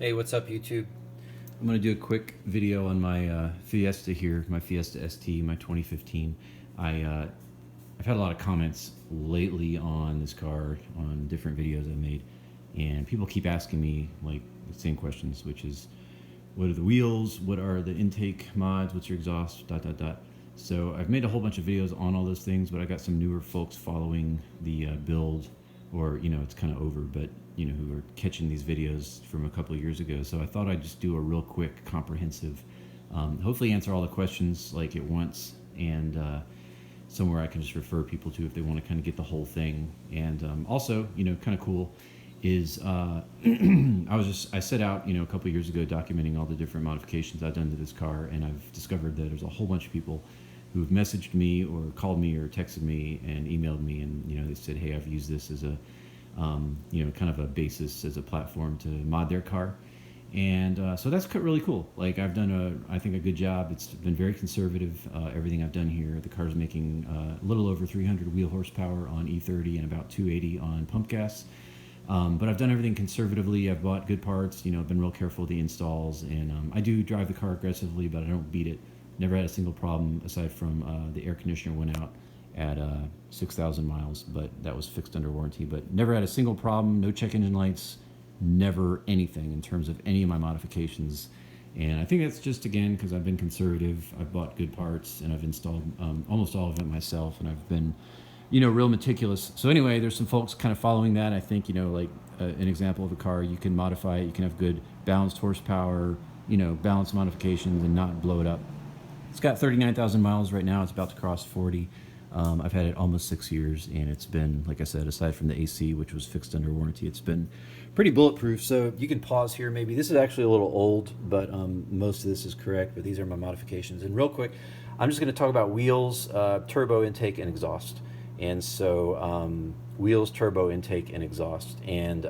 Hey, what's up, YouTube? I'm going to do a quick video on my Fiesta here, my Fiesta ST, my 2015. I've had a lot of comments lately on this car, on different videos I've made, and people keep asking me like the same questions, which is, what are the wheels? What are the intake mods? What's your exhaust? Dot dot dot. So I've made a whole bunch of videos on all those things, but I got some newer folks following the build, or it's kind of over, but who are catching these videos from a couple of years ago. So I thought I'd just do a real quick, comprehensive, hopefully answer all the questions like at once, and somewhere I can just refer people to if they want to kind of get the whole thing. And also, kind of cool is I set out a couple of years ago documenting all the different modifications I've done to this car, and I've discovered that there's a whole bunch of people who have messaged me or called me or texted me and emailed me, and they said, hey, I've used this as a kind of a basis, as a platform to mod their car. And so that's really cool. Like, I've done I think a good job. It's been very conservative, everything I've done here. The car's making a little over 300 wheel horsepower on E30 and about 280 on pump gas. But I've done everything conservatively. I've bought good parts. I've been real careful with the installs, and I do drive the car aggressively, but I don't beat it. Never had a single problem aside from the air conditioner went out at 6,000 miles, but that was fixed under warranty. But never had a single problem. No check engine lights. Never anything in terms of any of my modifications. And I think that's just, again, because I've been conservative. I've bought good parts, and I've installed almost all of it myself, and I've been real meticulous. So anyway, there's some folks kind of following that. I think, like an example of a car, you can modify it. You can have good balanced horsepower, balanced modifications, and not blow it up. It's got 39,000 miles right now. It's about to cross 40. I've had it almost 6 years, and it's been, like I said, aside from the AC, which was fixed under warranty, it's been pretty bulletproof. So you can pause here maybe. This is actually a little old, but most of this is correct, but these are my modifications. And real quick, I'm just going to talk about wheels, turbo intake, and exhaust. And so wheels, turbo intake, and exhaust. And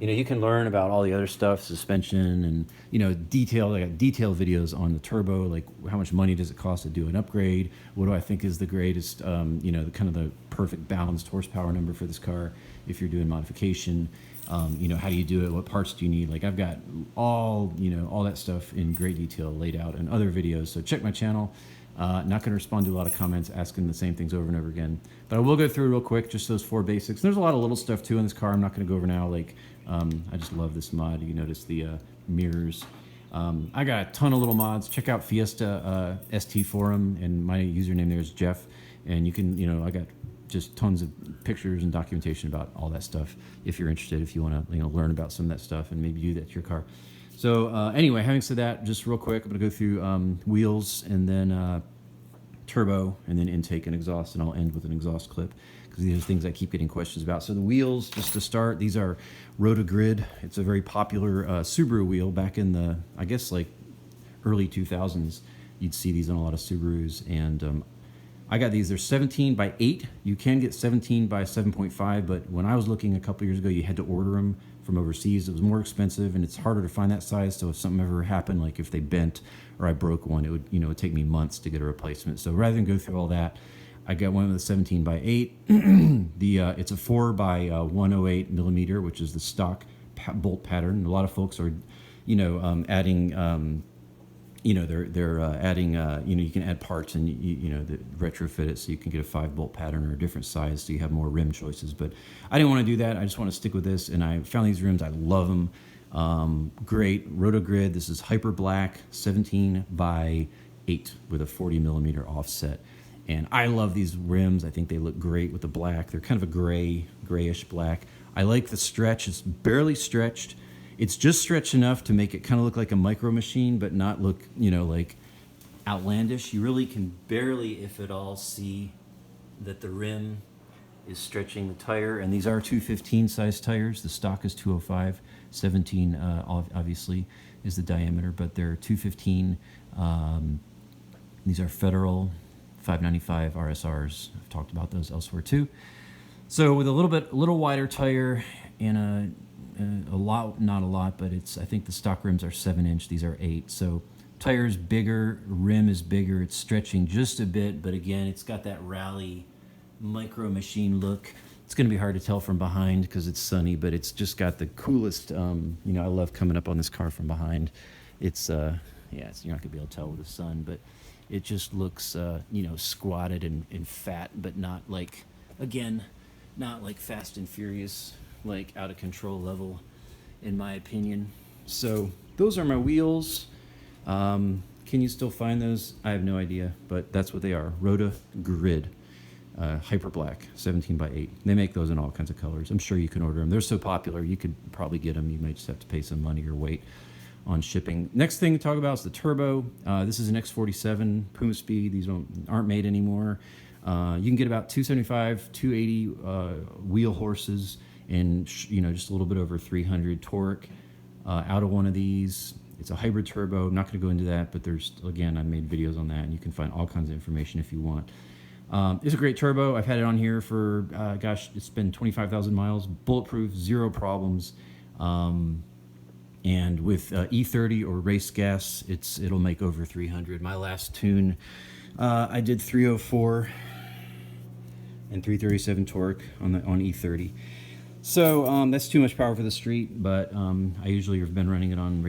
you can learn about all the other stuff, suspension, and I got detailed videos on the turbo, like how much money does it cost to do an upgrade, what do I think is the greatest, the kind of the perfect balanced horsepower number for this car if you're doing modification. How do you do it, what parts do you need? Like, I've got all that stuff in great detail laid out in other videos, so check my channel. Not going to respond to a lot of comments asking the same things over and over again, but I will go through real quick just those 4 basics. There's a lot of little stuff too in this car I'm not going to go over now. Like, I just love this mod. You notice the mirrors. I got a ton of little mods. Check out Fiesta ST forum, and my username there is Jeff, and you can I got just tons of pictures and documentation about all that stuff if you're interested, if you want to learn about some of that stuff and maybe do that to your car. So anyway, having said that, just real quick, I'm going to go through wheels, and then turbo, and then intake and exhaust, and I'll end with an exhaust clip because these are things I keep getting questions about. So the wheels, just to start, these are Rotogrid. It's a very popular Subaru wheel. Back in the, I guess, like early 2000s, you'd see these on a lot of Subarus, and I got these. They're 17 by 8. You can get 17 by 7.5, but when I was looking a couple years ago, you had to order them from overseas. It was more expensive, and it's harder to find that size. So if something ever happened, like if they bent or I broke one, it would it'd take me months to get a replacement. So rather than go through all that, I got one with a 17 by 8. It's a 4 by 108 millimeter, which is the stock bolt pattern. A lot of folks are adding they're adding you can add parts and retrofit it so you can get a 5 bolt pattern or a different size, so you have more rim choices. But I didn't want to do that. I just want to stick with this, and I found these rims. I love them. Great Rotogrid. This is Hyper Black 17 by 8 with a 40 millimeter offset, and I love these rims. I think they look great with the black. They're kind of a grayish black. I like the stretch. It's barely stretched. It's just stretched enough to make it kind of look like a Micro Machine, but not look, like outlandish. You really can barely, if at all, see that the rim is stretching the tire. And these are 215 size tires. The stock is 205. 17, obviously, is the diameter, but they're 215. These are Federal 595 RSRs. I've talked about those elsewhere too. So with a little wider tire and a lot, not a lot, but I think the stock rims are 7-inch. These are 8. So tire's bigger, rim is bigger. It's stretching just a bit, but again, it's got that rally Micro Machine look It's going to be hard to tell from behind because it's sunny, but it's just got the coolest, I love coming up on this car from behind. It's, you're not going to be able to tell with the sun, but it just looks, squatted and fat, but not like, again, not like Fast and Furious, like out of control level, in my opinion. So those are my wheels. Can you still find those? I have no idea, but that's what they are. Rota Grid. Hyper Black 17x8. They make those in all kinds of colors. I'm sure you can order them. They're so popular, you could probably get them. You might just have to pay some money or wait on shipping. Next thing to talk about is the turbo. This is an X47 Puma Speed. These aren't made anymore. You can get about 275, 280 wheel horses and just a little bit over 300 torque out of one of these. It's a hybrid turbo. I'm not going to go into that, but I made videos on that, and you can find all kinds of information if you want. It's a great turbo. I've had it on here for, it's been 25,000 miles, bulletproof, zero problems. And with E30 or race gas, it'll make over 300. My last tune, I did 304 and 337 torque on E30. So that's too much power for the street, but I usually have been running it on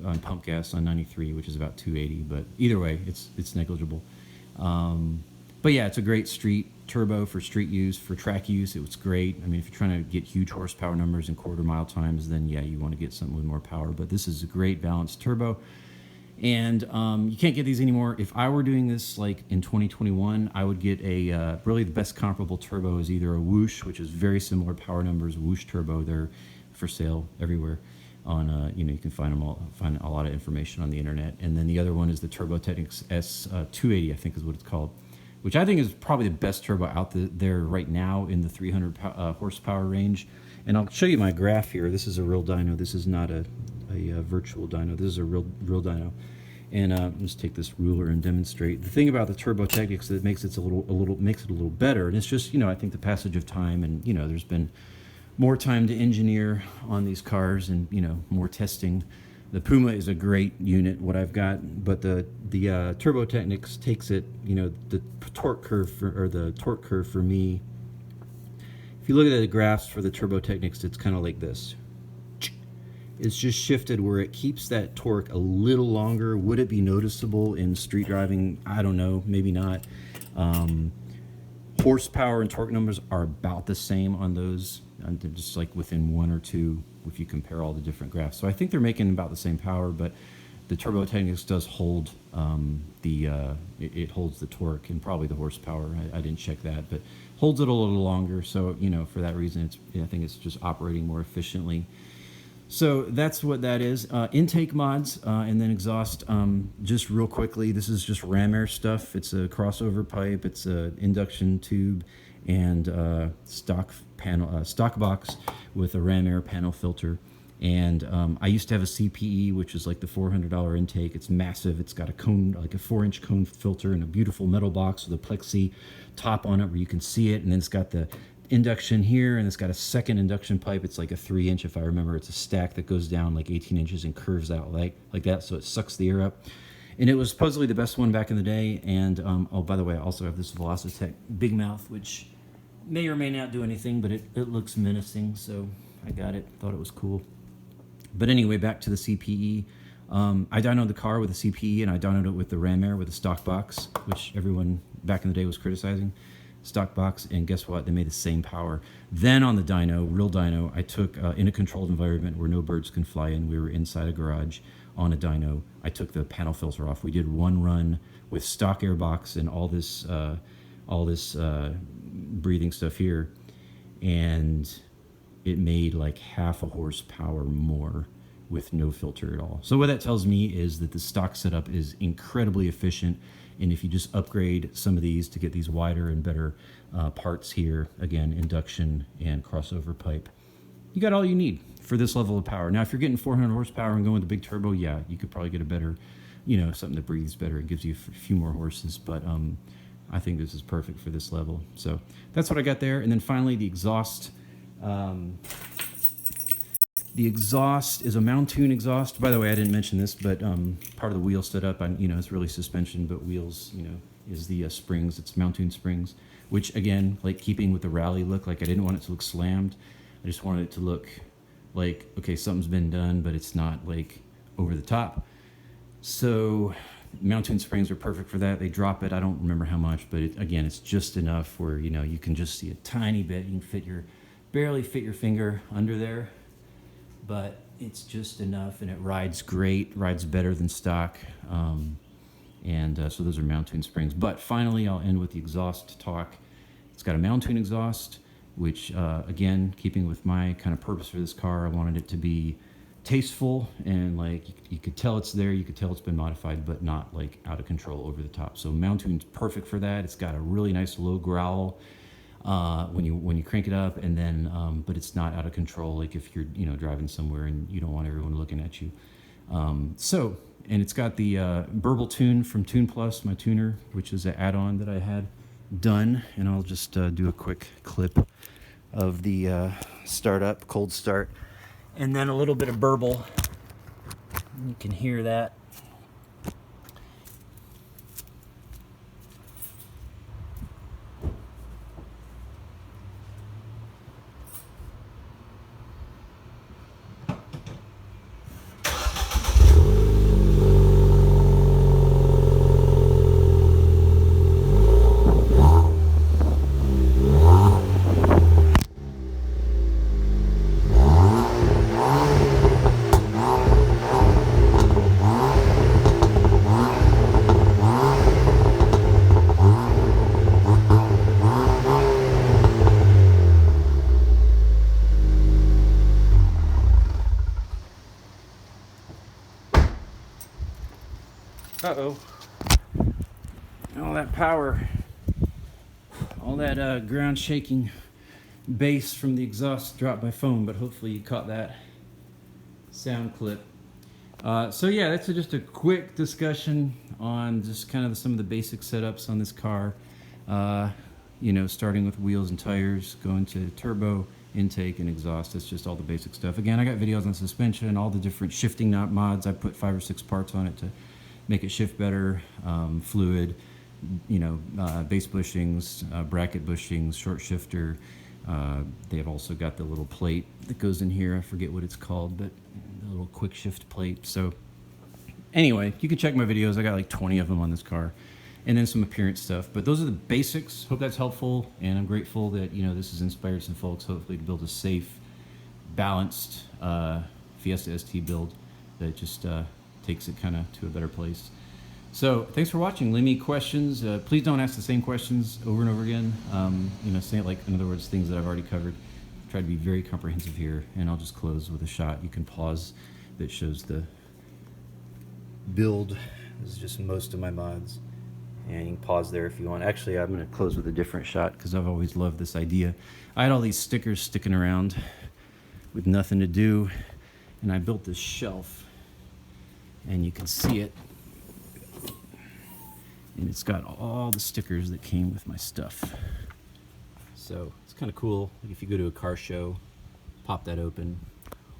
on pump gas on 93, which is about 280. But either way, it's negligible. But yeah, it's a great street turbo for street use. For track use, it was great. I mean, if you're trying to get huge horsepower numbers and quarter mile times, then yeah, you want to get something with more power. But this is a great balanced turbo. And you can't get these anymore. If I were doing this like in 2021, I would get really the best comparable turbo is either a Whoosh, which is very similar power numbers, Whoosh turbo. They're for sale everywhere. You can find a lot of information on the internet. And then the other one is the Turbo Technics S280, I think is what it's called, which I think is probably the best turbo out there right now in the 300 horsepower range. And I'll show you my graph here. This is a real dyno. This is not a virtual dyno. This is a real dyno. And I'll just take this ruler and demonstrate. The thing about the Turbo Technics that makes it a little better, and it's just, I think the passage of time, and there's been more time to engineer on these cars, and more testing. The Puma is a great unit, what I've got, but the Turbo Technics takes it, the torque curve for me. If you look at the graphs for the Turbo Technics, it's kind of like this. It's just shifted where it keeps that torque a little longer. Would it be noticeable in street driving? I don't know, maybe not. Horsepower and torque numbers are about the same on those, just like within 1 or 2 if you compare all the different graphs. So I think they're making about the same power, but the Turbo Technics does hold it holds the torque and probably the horsepower. I didn't check that, but holds it a little longer. So for that reason, I think it's just operating more efficiently. So that's what that is. Intake mods and then exhaust. Just real quickly, this is just ram air stuff. It's a crossover pipe. It's an induction tube and stock box with a ram air panel filter. And I used to have a CPE, which is like the $400 intake. It's massive. It's got a cone, like a 4-inch cone filter, and a beautiful metal box with a plexi top on it where you can see it. And then it's got the induction here, and it's got a second induction pipe. It's like a 3-inch, if I remember. It's a stack that goes down like 18 inches and curves out like that, so it sucks the air up. And it was supposedly the best one back in the day. And oh, by the way, I also have this Velocitech Big Mouth, which may or may not do anything, but it looks menacing, so I got it. Thought it was cool. But anyway, back to the CPE. I dynoed the car with a CPE, and I dynoed it with the ram air with a stock box, which everyone back in the day was criticizing. Stock box, and guess what? They made the same power. Then on the dyno, real dyno, I took in a controlled environment where no birds can fly in. We were inside a garage on a dyno. I took the panel filter off. We did one run with stock air box and all this breathing stuff here, and it made like half a horsepower more with no filter at all. So what that tells me is that the stock setup is incredibly efficient. And if you just upgrade some of these to get these wider and better parts here, again, induction and crossover pipe, you got all you need for this level of power. Now, if you're getting 400 horsepower and going with a big turbo, yeah, you could probably get a better, something that breathes better. It gives you a few more horses, but I think this is perfect for this level. So that's what I got there. And then finally, the exhaust. The exhaust is a Mountoon exhaust. By the way, I didn't mention this, but part of the wheel setup, it's really suspension, but wheels, is the springs. It's Mountoon springs, which again, like keeping with the rally look, like I didn't want it to look slammed. I just wanted it to look like, okay, something's been done, but it's not like over the top. So Mountoon springs are perfect for that. They drop it, I don't remember how much, but again, it's just enough where, you know, you can just see a tiny bit. You can barely fit your finger under there, but it's just enough, and it rides great, rides better than stock. So those are Mountoon springs. But finally, I'll end with the exhaust talk. It's got a Mountoon exhaust, which again, keeping with my kind of purpose for this car, I wanted it to be tasteful, and like you could tell it's there, you could tell it's been modified, but not like out of control over the top. So Mountoon's perfect for that. It's got a really nice low growl when you crank it up, and then but it's not out of control, like if you're, you know, driving somewhere and you don't want everyone looking at you. And it's got the Burble Tune from Tune Plus, my tuner, which is an add-on that I had done, and I'll just do a quick clip of the startup, cold start, and then a little bit of burble. You can hear that. Uh-oh. All that power, all that ground shaking bass from the exhaust dropped my phone, but hopefully you caught that sound clip. So yeah, that's just a quick discussion on just kind of some of the basic setups on this car. You know, starting with wheels and tires, going to turbo, intake, and exhaust. That's just all the basic stuff. Again, I got videos on suspension and all the different shifting knob mods. I put 5 or 6 parts on it to make it shift better, fluid, you know, base bushings, bracket bushings, short shifter. They have also got the little plate that goes in here. I forget what it's called, but the little quick shift plate. So anyway, you can check my videos. I got like 20 of them on this car, and then some appearance stuff. But those are the basics. Hope that's helpful, and I'm grateful that, you know, this has inspired some folks, hopefully, to build a safe, balanced Fiesta ST build that just takes it kind of to a better place. So thanks for watching. Leave me questions. Please don't ask the same questions over and over again. You know, say it like, in other words, things that I've already covered. Try to be very comprehensive here, and I'll just close with a shot. You can pause that shows the build. This is just most of my mods, and you can pause there if you want. Actually, I'm going to close with a different shot because I've always loved this idea. I had all these stickers sticking around with nothing to do, and I built this shelf, and you can see it, and it's got all the stickers that came with my stuff. So it's kind of cool. Like if you go to a car show, pop that open,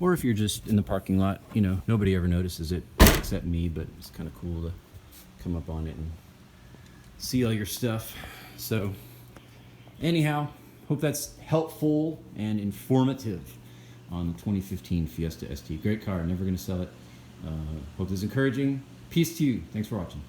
or if you're just in the parking lot, you know, nobody ever notices it except me, but it's kind of cool to come up on it and see all your stuff. So anyhow, hope that's helpful and informative on the 2015 Fiesta ST. Great car, never going to sell it. Hope this is encouraging. Peace to you. Thanks for watching.